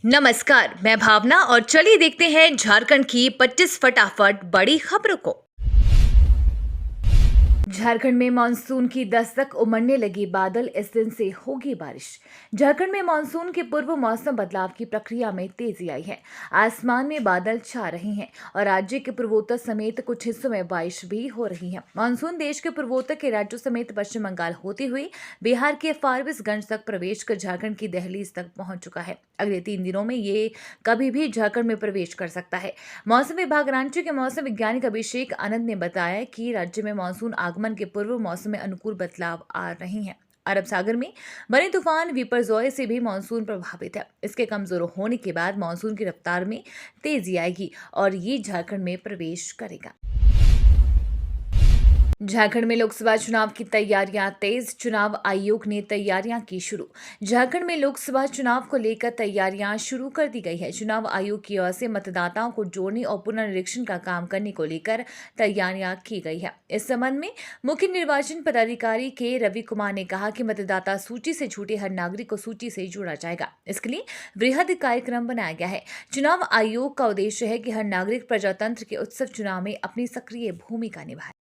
नमस्कार, मैं भावना और चलिए देखते हैं झारखंड की 25 फटाफट बड़ी खबरों को। झारखंड में मानसून की दस्तक, उमड़ने लगी बादल, इस दिन से होगी बारिश। झारखंड में मानसून के पूर्व मौसम बदलाव की प्रक्रिया में तेजी आई है। आसमान में बादल छा रहे हैं और राज्य के पूर्वोत्तर समेत कुछ हिस्सों में बारिश भी हो रही है। मानसून देश के पूर्वोत्तर के राज्यों समेत पश्चिम बंगाल होते हुए बिहार के फारबिसगंज तक प्रवेश कर झारखंड की दहलीज तक पहुंच चुका है। अगले 3 दिनों में ये कभी भी झारखंड में प्रवेश कर सकता है। मौसम विभाग रांची के मौसम वैज्ञानिक अभिषेक आनंद ने बताया कि राज्य में मानसून आगमन के पूर्व मौसम में अनुकूल बदलाव आ रहे हैं। अरब सागर में बने तूफान विपर्जॉय से भी मानसून प्रभावित है। इसके कमजोर होने के बाद मानसून की रफ्तार में तेजी आएगी और ये झारखंड में प्रवेश करेगा। झारखंड में लोकसभा चुनाव की तैयारियां तेज, चुनाव आयोग ने तैयारियां की शुरू। झारखंड में लोकसभा चुनाव को लेकर तैयारियां शुरू कर दी गई है। चुनाव आयोग की ओर से मतदाताओं को जोड़ने और पुनर्निरीक्षण का काम करने को लेकर तैयारियां की गई है। इस संबंध में मुख्य निर्वाचन पदाधिकारी के रवि कुमार ने कहा कि मतदाता सूची से छूटे हर नागरिक को सूची से जोड़ा जाएगा। इसके लिए वृहद कार्यक्रम बनाया गया है। चुनाव आयोग का उद्देश्य है कि हर नागरिक प्रजातंत्र के उत्सव चुनाव में अपनी सक्रिय भूमिका निभाए।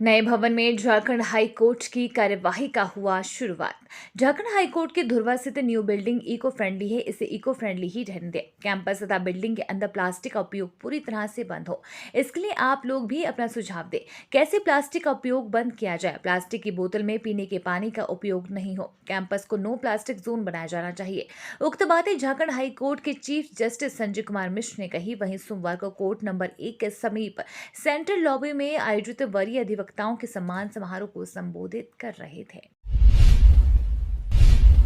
नए भवन में झारखंड हाई कोर्ट की कार्यवाही का हुआ शुरुआत। झारखंड हाई कोर्ट की धुरवा स्थित न्यू बिल्डिंग इको फ्रेंडली है, इसे इको फ्रेंडली ही रहने दें। कैंपस तथा बिल्डिंग के अंदर प्लास्टिक का उपयोग पूरी तरह से बंद हो। इसके लिए आप लोग भी अपना सुझाव दें। कैसे प्लास्टिक का उपयोग बंद किया जाए? प्लास्टिक की बोतल में पीने के पानी का उपयोग नहीं हो। कैंपस को नो प्लास्टिक जोन बनाया जाना चाहिए। उक्त बातें झारखंड हाई कोर्ट के चीफ जस्टिस संजय कुमार मिश्र ने कही। वहीं सोमवार को कोर्ट नंबर 1 के समीप सेंट्रल लॉबी में आयोजित वरीय अधिवक्ताओं के सम्मान समारोह को संबोधित कर रहे थे।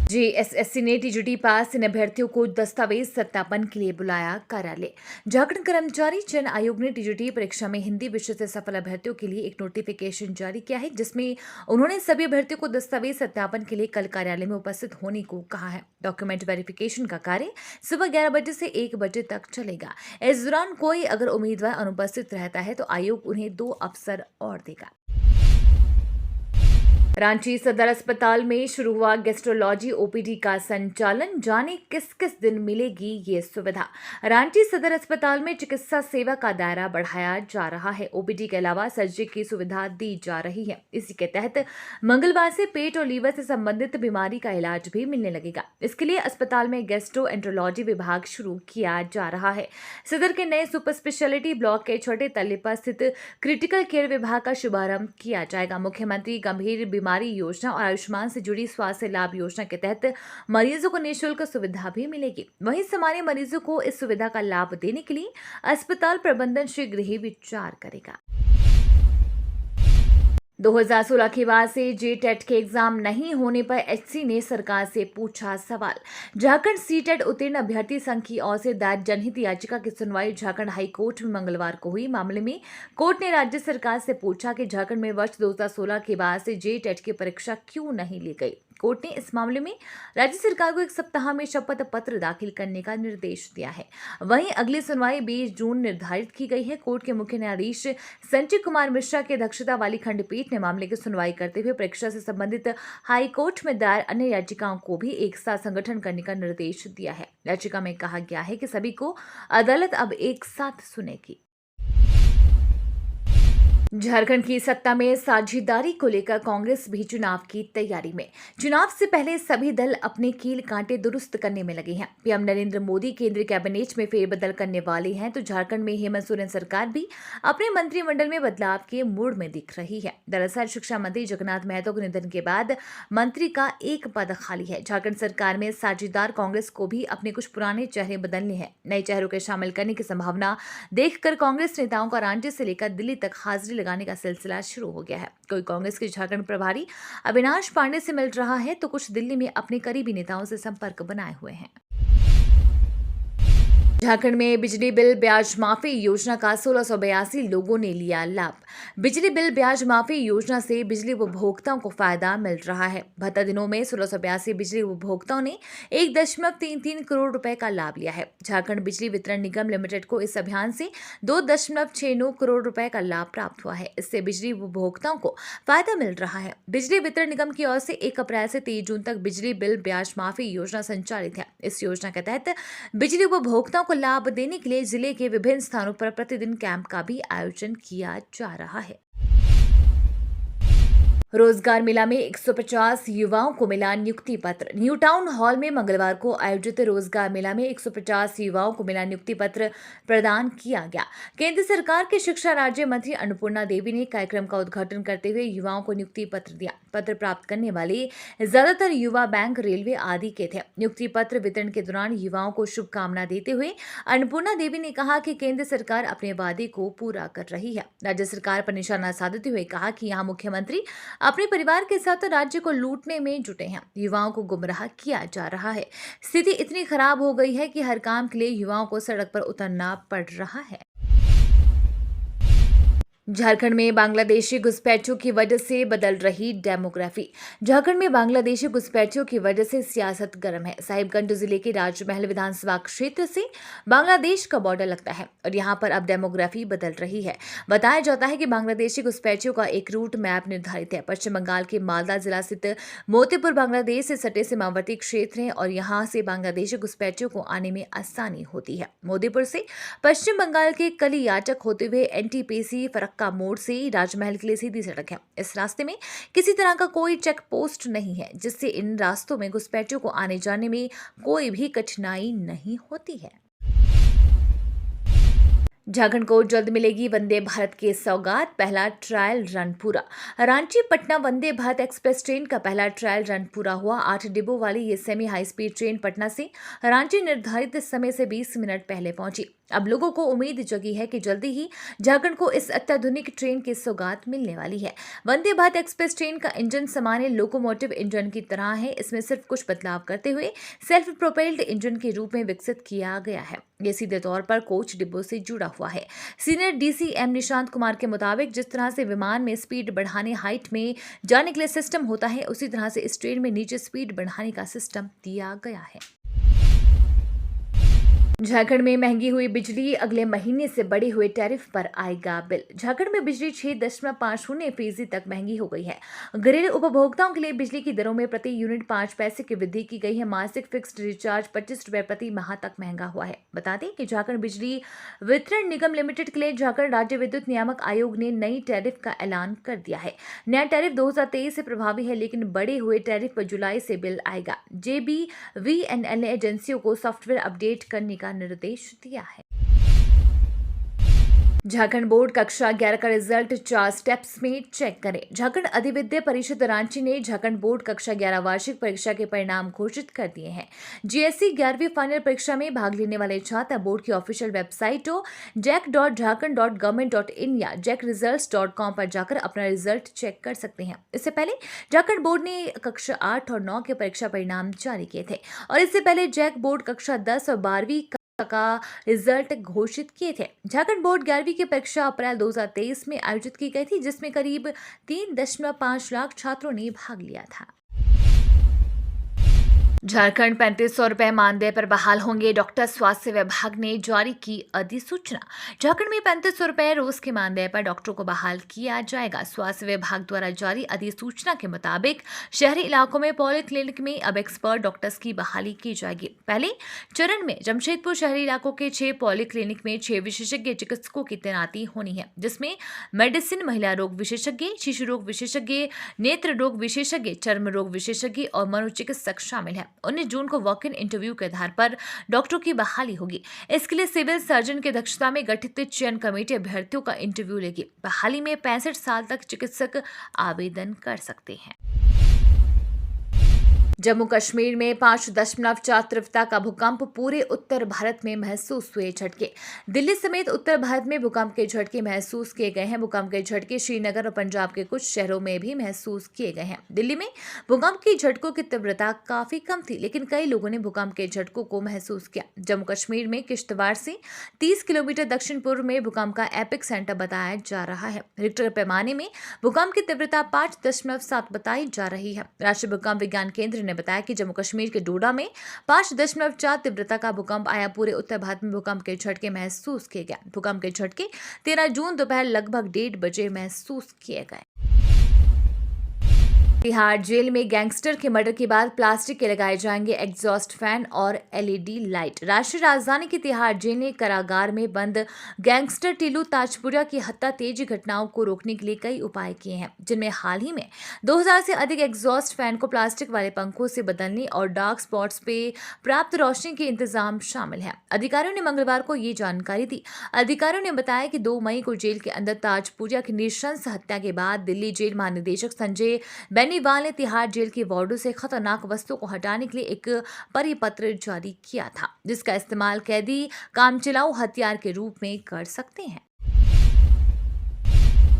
जेएसएससी ने टीजीटी पास इन अभ्यर्थियों को दस्तावेज सत्यापन के लिए बुलाया कार्यालय। झारखंड कर्मचारी चयन आयोग ने टीजीटी परीक्षा में हिंदी विषय से सफल अभ्यर्थियों के लिए एक नोटिफिकेशन जारी किया है, जिसमें उन्होंने सभी अभ्यर्थियों को दस्तावेज सत्यापन के लिए कल कार्यालय में उपस्थित होने को कहा है। डॉक्यूमेंट वेरिफिकेशन का कार्य सुबह 11 बजे से 1 बजे तक चलेगा। इस दौरान कोई अगर उम्मीदवार अनुपस्थित रहता है तो आयोग उन्हें 2 अवसर और देगा। रांची सदर अस्पताल में शुरू हुआ गैस्ट्रोलॉजी ओपीडी का संचालन। जाने किस किस दिन मिलेगी ये सुविधा। रांची सदर अस्पताल में चिकित्सा सेवा का दायरा बढ़ाया जा रहा है। ओपीडी के अलावा सर्जरी की सुविधा दी जा रही है। इसी के तहत मंगलवार से पेट और लीवर से संबंधित बीमारी का इलाज भी मिलने लगेगा। इसके लिए अस्पताल में गैस्ट्रोएंट्रोलॉजी विभाग शुरू किया जा रहा है। सदर के नए सुपर स्पेशलिटी ब्लॉक के छोटे तल्ले पर स्थित क्रिटिकल केयर विभाग का शुभारंभ किया जाएगा। मुख्यमंत्री गंभीर बीमारी योजना और आयुष्मान से जुड़ी स्वास्थ्य लाभ योजना के तहत मरीजों को निःशुल्क सुविधा भी मिलेगी। वहीं सामान्य मरीजों को इस सुविधा का लाभ देने के लिए अस्पताल प्रबंधन शीघ्र ही विचार करेगा। 2016 के बाद से जेटेट के एग्जाम नहीं होने पर एचसी ने सरकार से पूछा सवाल। झारखंड सीटेट उत्तीर्ण अभ्यर्थी संघ की ओर से दायर जनहित याचिका की सुनवाई झारखंड हाई कोर्ट में मंगलवार को हुई। मामले में कोर्ट ने राज्य सरकार से पूछा कि झारखंड में वर्ष 2016 के बाद से जेटेट की परीक्षा क्यों नहीं ली गई। कोर्ट ने इस मामले में राज्य सरकार को 1 सप्ताह में शपथ पत्र दाखिल करने का निर्देश दिया है। वहीं अगली सुनवाई 20 जून निर्धारित की गई है। कोर्ट के मुख्य न्यायाधीश संजय कुमार मिश्रा की अध्यक्षता वाली खंडपीठ ने मामले की सुनवाई करते हुए परीक्षा से संबंधित हाई कोर्ट में दायर अन्य याचिकाओं को भी एक साथ संगठन करने का निर्देश दिया है। याचिका में कहा गया है कि सभी को अदालत अब एक साथ सुनेगी। झारखंड की सत्ता में साझेदारी को लेकर कांग्रेस भी चुनाव की तैयारी में। चुनाव से पहले सभी दल अपने कील कांटे दुरुस्त करने में लगे हैं। पीएम नरेंद्र मोदी केंद्रीय कैबिनेट में फेरबदल करने वाले हैं तो झारखंड में हेमंत सोरेन सरकार भी अपने मंत्रिमंडल में बदलाव के मूड में दिख रही है। दरअसल शिक्षा मंत्री जगन्नाथ महतो के निधन के बाद मंत्री का एक पद खाली है। झारखंड सरकार में साझेदार कांग्रेस को भी अपने कुछ पुराने चेहरे बदलने हैं। नए चेहरों के शामिल करने की संभावना देखकर कांग्रेस नेताओं का रांची से लेकर दिल्ली तक हाजिरी लगाने का सिलसिला शुरू हो गया है। कोई कांग्रेस के झारखंड प्रभारी अविनाश पांडे से मिल रहा है तो कुछ दिल्ली में अपने करीबी नेताओं से संपर्क बनाए हुए हैं। झारखंड में बिजली बिल ब्याज माफी योजना का 1682 लोगों ने लिया लाभ। बिजली बिल ब्याज माफी योजना से बिजली उपभोक्ताओं को फायदा मिल रहा है। 72 दिनों में 1682 बिजली उपभोक्ताओं ने 1.33 करोड़ रुपए का लाभ लिया है। झारखंड बिजली वितरण निगम लिमिटेड को इस अभियान से 2.69 करोड़ रुपए का लाभ प्राप्त हुआ है। इससे बिजली उपभोक्ताओं को फायदा मिल रहा है। बिजली वितरण निगम की ओर से 1 अप्रैल से 23 जून तक बिजली बिल ब्याज माफी योजना संचालित है। इस योजना के तहत बिजली उपभोक्ताओं को लाभ देने के लिए जिले के विभिन्न स्थानों पर प्रतिदिन कैंप का भी आयोजन किया जा रहा है। रोजगार मेला में 150 युवाओं को मिला नियुक्ति पत्र। न्यू टाउन हॉल में मंगलवार को आयोजित रोजगार मेला में 150 युवाओं को मिला नियुक्ति पत्र प्रदान किया गया। केंद्र सरकार के शिक्षा राज्य मंत्री अन्नपूर्णा देवी ने कार्यक्रम का उद्घाटन करते हुए युवाओं को नियुक्ति पत्र दिया। पत्र प्राप्त करने वाले ज्यादातर युवा बैंक, रेलवे आदि के थे। नियुक्ति पत्र वितरण के दौरान युवाओं को शुभकामना देते हुए अन्नपूर्णा देवी ने कहा कि केंद्र सरकार अपने वादे को पूरा कर रही है। राज्य सरकार पर निशाना साधते हुए कहा कि यहाँ मुख्यमंत्री अपने परिवार के साथ राज्य को लूटने में जुटे हैं। युवाओं को गुमराह किया जा रहा है। स्थिति इतनी खराब हो गई है कि हर काम के लिए युवाओं को सड़क पर उतरना पड़ रहा है। झारखंड में बांग्लादेशी घुसपैठियों की वजह से बदल रही डेमोग्राफी। झारखंड में बांग्लादेशी घुसपैठियों की वजह से सियासत गर्म है। साहिबगंज जिले के राजमहल विधानसभा क्षेत्र से बांग्लादेश का बॉर्डर लगता है और यहां पर अब डेमोग्राफी बदल रही है। बताया जाता है कि बांग्लादेशी घुसपैठियों का एक रूट मैप निर्धारित है। पश्चिम बंगाल के मालदा जिला स्थित मोतीपुर बांग्लादेश से सटे सीमावर्ती क्षेत्र है और यहाँ से बांग्लादेशी घुसपैठियों को आने में आसानी होती है। मोतीपुर से पश्चिम बंगाल के कलियाचक होते हुए एनटीपीसी का मोड़ से राजमहल के लिए सीधी सड़क है। इस रास्ते में किसी तरह का कोई चेक पोस्ट नहीं है, जिससे इन रास्तों में घुसपैठियों को आने जाने में कोई भी कठिनाई नहीं होती है। झारखंड को जल्द मिलेगी वंदे भारत की सौगात, पहला ट्रायल रन पूरा। रांची पटना वंदे भारत एक्सप्रेस ट्रेन का पहला ट्रायल रन पूरा हुआ। 8 डिब्बों वाली ये semi high speed train Patna से रांची निर्धारित समय से 20 मिनट पहले पहुंची। अब लोगों को उम्मीद जगी है कि जल्दी ही झारखंड को इस अत्याधुनिक ट्रेन की सौगात मिलने वाली है। वंदे भारत एक्सप्रेस ट्रेन का इंजन सामान्य लोकोमोटिव इंजन की तरह है। इसमें सिर्फ कुछ बदलाव करते हुए सेल्फ प्रोपेल्ड इंजन के रूप में विकसित किया गया है। ये सीधे तौर पर कोच डिब्बों से जुड़ा हुआ है। सीनियर डीसीएम निशांत कुमार के मुताबिक जिस तरह से विमान में स्पीड बढ़ाने हाइट में जाने के लिए सिस्टम होता है, उसी तरह से इस ट्रेन में नीचे स्पीड बढ़ाने का सिस्टम दिया गया है। झारखंड में महंगी हुई बिजली, अगले महीने से बढ़े हुए टैरिफ पर आएगा बिल। झारखंड में बिजली 6.50% तक महंगी हो गई है। घरेलू उपभोक्ताओं के लिए बिजली की दरों में प्रति यूनिट 5 पैसे की वृद्धि की गई है। मासिक फिक्स्ड रिचार्ज 25 रुपए प्रति माह तक महंगा हुआ है। बता दें कि झारखंड बिजली वितरण निगम लिमिटेड के लिए झारखंड राज्य विद्युत नियामक आयोग ने नई टैरिफ का ऐलान कर दिया है। नया टैरिफ 2023 से प्रभावी है, लेकिन बढ़े हुए टैरिफ पर जुलाई से बिल आएगा। JBVNL ने एजेंसियों को सॉफ्टवेयर अपडेट करने का निर्देश दिया है। झारखंड बोर्ड कक्षा 11 का रिजल्ट 4 स्टेप्स में चेक करें। झारखंड अधिविद्य परिषद रांची ने झारखंड बोर्ड कक्षा 11 वार्षिक परीक्षा के परिणाम घोषित कर दिए हैं। GSC 11वीं फाइनल परीक्षा में भाग लेने वाले छात्र बोर्ड की ऑफिशियल वेबसाइटों jac.jharkhand.government.in या jacresults.com पर जाकर अपना रिजल्ट चेक कर सकते हैं। इससे पहले झारखंड बोर्ड ने कक्षा 8 और 9 के परीक्षा परिणाम जारी किए थे और इससे पहले जैक बोर्ड कक्षा 10 और 12वीं का रिजल्ट घोषित किए थे। झारखंड बोर्ड 11वीं की परीक्षा अप्रैल 2023 में आयोजित की गई थी, जिसमें करीब 3.5 लाख छात्रों ने भाग लिया था। झारखंड 3500 रुपए मानदेय पर बहाल होंगे, डॉक्टर स्वास्थ्य विभाग ने जारी की अधिसूचना। झारखंड में 3500 रुपए रोज के मानदेय पर डॉक्टरों को बहाल किया जाएगा। स्वास्थ्य विभाग द्वारा जारी अधिसूचना के मुताबिक शहरी इलाकों में पॉलीक्लिनिक में अब एक्सपर्ट डॉक्टर्स की बहाली की जाएगी। पहले चरण में जमशेदपुर शहरी इलाकों के 6 पॉलीक्लिनिक में 6 विशेषज्ञ चिकित्सकों की तैनाती होनी है, जिसमें मेडिसिन, महिला रोग विशेषज्ञ, शिशु रोग विशेषज्ञ, नेत्र रोग विशेषज्ञ, चर्म रोग विशेषज्ञ और मनोचिकित्सक शामिल है। 19 जून को वॉक इन इंटरव्यू के आधार पर डॉक्टरों की बहाली होगी। इसके लिए सिविल सर्जन की अध्यक्षता में गठित चयन कमेटी अभ्यर्थियों का इंटरव्यू लेगी। बहाली में 65 साल तक चिकित्सक आवेदन कर सकते हैं। जम्मू कश्मीर में 5.4 तीव्रता का भूकंप, पूरे उत्तर भारत में महसूस हुए झटके। दिल्ली समेत उत्तर भारत में भूकंप के झटके महसूस किए गए हैं। भूकंप के झटके श्रीनगर और पंजाब के कुछ शहरों में भी महसूस किए गए हैं। दिल्ली में भूकंप के झटकों की तीव्रता काफी कम थी, लेकिन कई लोगों ने भूकंप के झटकों को महसूस किया। जम्मू कश्मीर में किश्तवाड़ से 30 किलोमीटर दक्षिण पूर्व में भूकंप का एपिक सेंटर बताया जा रहा है। रिक्टर पैमाने में भूकंप की तीव्रता 5.7 बताई जा रही है। राष्ट्रीय भूकंप विज्ञान केंद्र ने बताया कि जम्मू कश्मीर के डोडा में 5.4 तीव्रता का भूकंप आया। पूरे उत्तर भारत में भूकंप के झटके महसूस किए गए। भूकंप के झटके 13 जून दोपहर लगभग 1:30 बजे महसूस किए गए। तिहाड़ जेल में गैंगस्टर के मर्डर के बाद प्लास्टिक के लगाए जाएंगे एग्जॉस्ट फैन और एलईडी लाइट। राष्ट्रीय राजधानी की तिहाड़ जेल ने कारागार में बंद गैंगस्टर टीलू ताजपुरिया की हत्या तेजी घटनाओं को रोकने के लिए कई उपाय किए हैं, जिनमें हाल ही में 2000 से अधिक एग्जॉस्ट फैन को प्लास्टिक वाले पंखों से बदलने और डार्क स्पॉट्स पे प्राप्त रोशनी के इंतजाम शामिल है। अधिकारियों ने मंगलवार को ये जानकारी दी। अधिकारियों ने बताया कि 2 मई को जेल के अंदर ताजपुरिया की नृशंस हत्या के बाद दिल्ली जेल महानिदेशक संजय बेनीवाल ने तिहाड़ जेल के वार्डों से खतरनाक वस्तुओं को हटाने के लिए एक परिपत्र जारी किया था, जिसका इस्तेमाल कैदी कामचलाऊ हथियार के रूप में कर सकते हैं।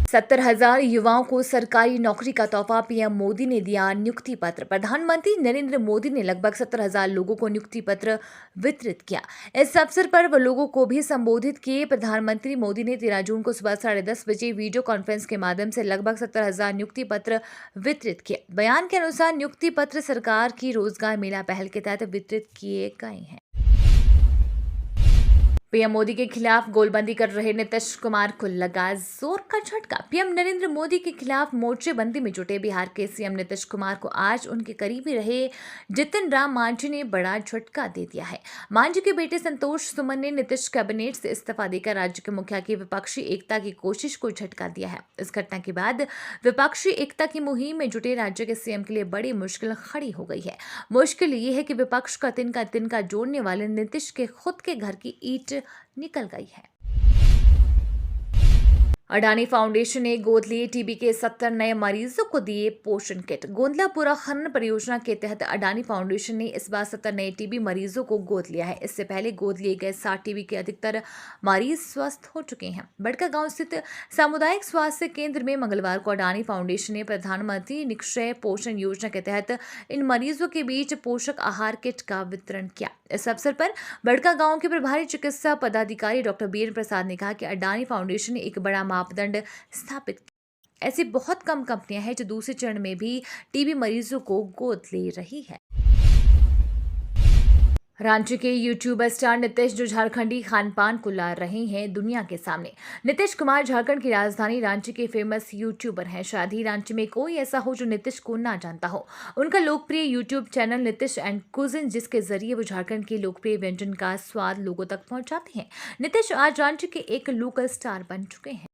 70,000 युवाओं को सरकारी नौकरी का तोहफा, पीएम मोदी ने दिया नियुक्ति पत्र। प्रधानमंत्री नरेंद्र मोदी ने लगभग 70,000 लोगों को नियुक्ति पत्र वितरित किया। इस अवसर पर वह लोगों को भी संबोधित किए। प्रधानमंत्री मोदी ने 13 जून को सुबह 10:30 बजे वीडियो कॉन्फ्रेंस के माध्यम से लगभग 70,000 नियुक्ति पत्र वितरित किए। बयान के अनुसार नियुक्ति पत्र सरकार की रोजगार मेला पहल के तहत वितरित किए गए हैं। पीएम मोदी के खिलाफ गोलबंदी कर रहे नीतीश कुमार को लगा जोर का झटका। पीएम नरेंद्र मोदी के खिलाफ मोर्चेबंदी में जुटे बिहार के सीएम नीतीश कुमार को आज उनके करीबी रहे जितिन राम मांझी ने बड़ा झटका दे दिया है। मांझी के बेटे संतोष सुमन ने नीतीश कैबिनेट से इस्तीफा देकर राज्य के मुखिया की विपक्षी एकता की कोशिश को झटका दिया है। इस घटना के बाद विपक्षी एकता की मुहिम में जुटे राज्य के सीएम के लिए बड़ी मुश्किल खड़ी हो गई है। मुश्किल ये है कि विपक्ष का तिनका जोड़ने वाले नीतीश के खुद के घर की ईंट निकल गई है। अडानी फाउंडेशन ने गोद लिए टीबी के 70 नए मरीजों को दिए पोषण किट। गोंदलापुरा खनन परियोजना के तहत अडानी फाउंडेशन ने इस बार 70 नए टीबी मरीजों को गोद लिया है। इससे पहले गोद लिए गए 60 टीबी के अधिकतर मरीज स्वस्थ हो चुके हैं। बड़का गांव स्थित सामुदायिक स्वास्थ्य केंद्र में मंगलवार को अडानी फाउंडेशन ने प्रधानमंत्री निक्षय पोषण योजना के तहत इन मरीजों के बीच पोषक आहार किट का वितरण किया। इस अवसर पर बड़का गांव के प्रभारी चिकित्सा पदाधिकारी डॉक्टर बीरेन प्रसाद ने कहा कि अडानी फाउंडेशन ने एक बड़ा मापदंड स्थापित किया। ऐसी बहुत कम कंपनियां हैं जो दूसरे चरण में भी टीबी मरीजों को गोद ले रही है। रांची के यूट्यूबर स्टार नीतीश जो झारखंडी खानपान को ला रहे हैं दुनिया के सामने। नीतीश कुमार झारखंड की राजधानी रांची के फेमस यूट्यूबर हैं। शायद ही रांची में कोई ऐसा हो जो नीतीश को ना जानता हो। उनका लोकप्रिय YouTube channel Nitish and cuisine, जिसके जरिए वो झारखंड के लोकप्रिय व्यंजन का स्वाद लोगों तक पहुंचाते हैं। नीतीश आज रांची के एक लोकल स्टार बन चुके हैं।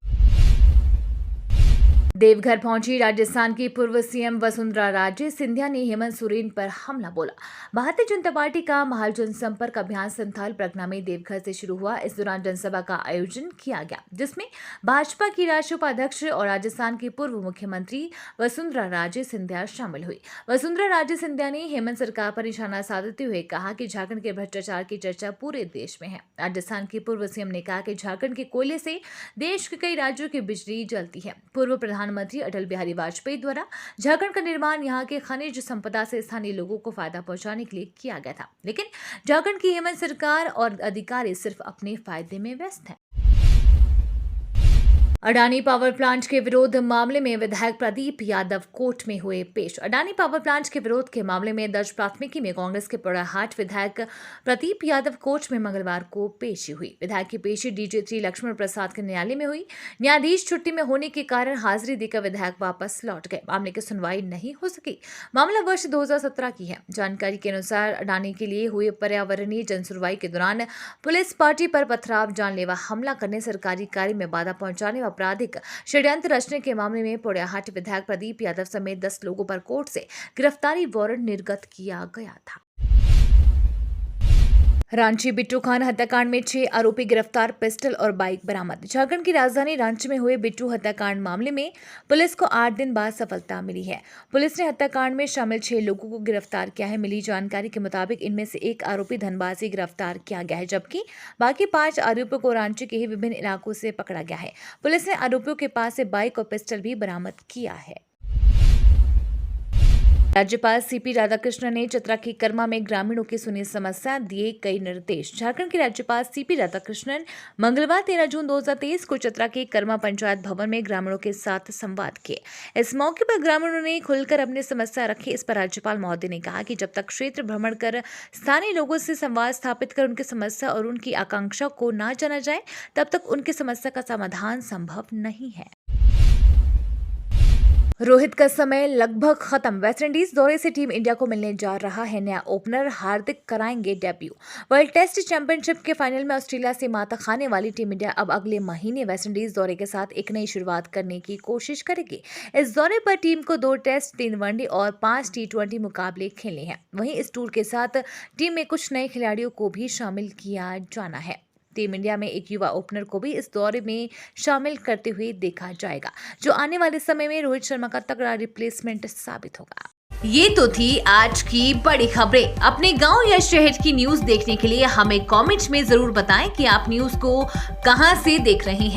देवघर पहुंची राजस्थान की पूर्व सीएम वसुंधरा राजे सिंधिया ने हेमंत सोरेन पर हमला बोला। भारतीय जनता पार्टी का महाल जनसंपर्क अभियान संथाल प्रगना में देवघर से शुरू हुआ। इस दौरान जनसभा का आयोजन किया गया, जिसमें भाजपा की राष्ट्रीय उपाध्यक्ष और राजस्थान की पूर्व मुख्यमंत्री वसुंधरा राजे सिंधिया शामिल हुई। वसुंधरा राजे सिंधिया ने हेमंत सरकार पर निशाना साधते हुए कहा कि झारखंड के भ्रष्टाचार की चर्चा पूरे देश में है। राजस्थान की पूर्व सीएम ने कहा कि झारखंड के कोयले से देश के कई राज्यों की बिजली जलती है। पूर्व प्रधानमंत्री अटल बिहारी वाजपेयी द्वारा झारखंड का निर्माण यहां के खनिज संपदा से स्थानीय लोगों को फायदा पहुंचाने के लिए किया गया था, लेकिन झारखंड की हेमंत सरकार और अधिकारी सिर्फ अपने फायदे में व्यस्त हैं। अडानी पावर प्लांट के विरोध मामले में विधायक प्रदीप यादव कोर्ट में हुए पेश। अडानी पावर प्लांट के विरोध के मामले में दर्ज प्राथमिकी में कांग्रेस के पोड़ैहाट विधायक प्रदीप यादव कोर्ट में मंगलवार को पेशी हुई। विधायक की पेशी डीजे 3 लक्ष्मण प्रसाद के न्यायालय में हुई। न्यायाधीश छुट्टी में होने के कारण हाजिरी देकर विधायक वापस लौट गए। मामले की सुनवाई नहीं हो सकी। मामला वर्ष 2017 की है। जानकारी के अनुसार अडानी के लिए हुए पर्यावरणीय जनसुनवाई के दौरान पुलिस पार्टी पर पथराव, जानलेवा हमला करने, सरकारी कार्य में बाधा पहुंचाने, आपराधिक षड्यंत्र रचने के मामले में पोड़ैहाट विधायक प्रदीप यादव समेत 10 लोगों पर कोर्ट से गिरफ्तारी वारंट निर्गत किया गया था। रांची बिट्टू खान हत्याकांड में 6 आरोपी गिरफ्तार, पिस्टल और बाइक बरामद। झारखंड की राजधानी रांची में हुए बिट्टू हत्याकांड मामले में पुलिस को 8 दिन बाद सफलता मिली है। पुलिस ने हत्याकांड में शामिल 6 लोगों को गिरफ्तार किया है। मिली जानकारी के मुताबिक इनमें से एक आरोपी धनबाद से गिरफ्तार किया गया है, जबकि बाकी 5 आरोपियों को रांची के ही विभिन्न इलाकों से पकड़ा गया है। पुलिस ने आरोपियों के पास से बाइक और पिस्टल भी बरामद किया है। राज्यपाल सीपी राधाकृष्णन ने चतरा की करमा में ग्रामीणों की सुनी समस्या, दिए कई निर्देश। झारखंड के राज्यपाल सीपी राधाकृष्णन मंगलवार 13 जून 2023 को चतरा के करमा पंचायत भवन में ग्रामीणों के साथ संवाद किए। इस मौके पर ग्रामीणों ने खुलकर अपनी समस्या रखी। इस पर राज्यपाल महोदय ने कहा कि जब तक क्षेत्र भ्रमण कर स्थानीय लोगों से संवाद स्थापित कर उनकी समस्या और उनकी आकांक्षा को न जाना जाए, तब तक उनकी समस्या का समाधान संभव नहीं है। रोहित का समय लगभग खत्म। वेस्टइंडीज दौरे से टीम इंडिया को मिलने जा रहा है नया ओपनर। हार्दिक कराएंगे डेब्यू। वर्ल्ड टेस्ट चैंपियनशिप के फाइनल में ऑस्ट्रेलिया से मात खाने वाली टीम इंडिया अब अगले महीने वेस्टइंडीज दौरे के साथ एक नई शुरुआत करने की कोशिश करेगी। इस दौरे पर टीम को 2 टेस्ट, 3 वनडे और 5 T20 मुकाबले खेलने हैं। वहीं इस टूर के साथ टीम में कुछ नए खिलाड़ियों को भी शामिल किया जाना है। टीम इंडिया में एक युवा ओपनर को भी इस दौरे में शामिल करते हुए देखा जाएगा, जो आने वाले समय में रोहित शर्मा का तगड़ा रिप्लेसमेंट साबित होगा। ये तो थी आज की बड़ी खबरें। अपने गांव या शहर की न्यूज देखने के लिए हमें कमेंट्स में जरूर बताएं कि आप न्यूज को कहां से देख रहे हैं।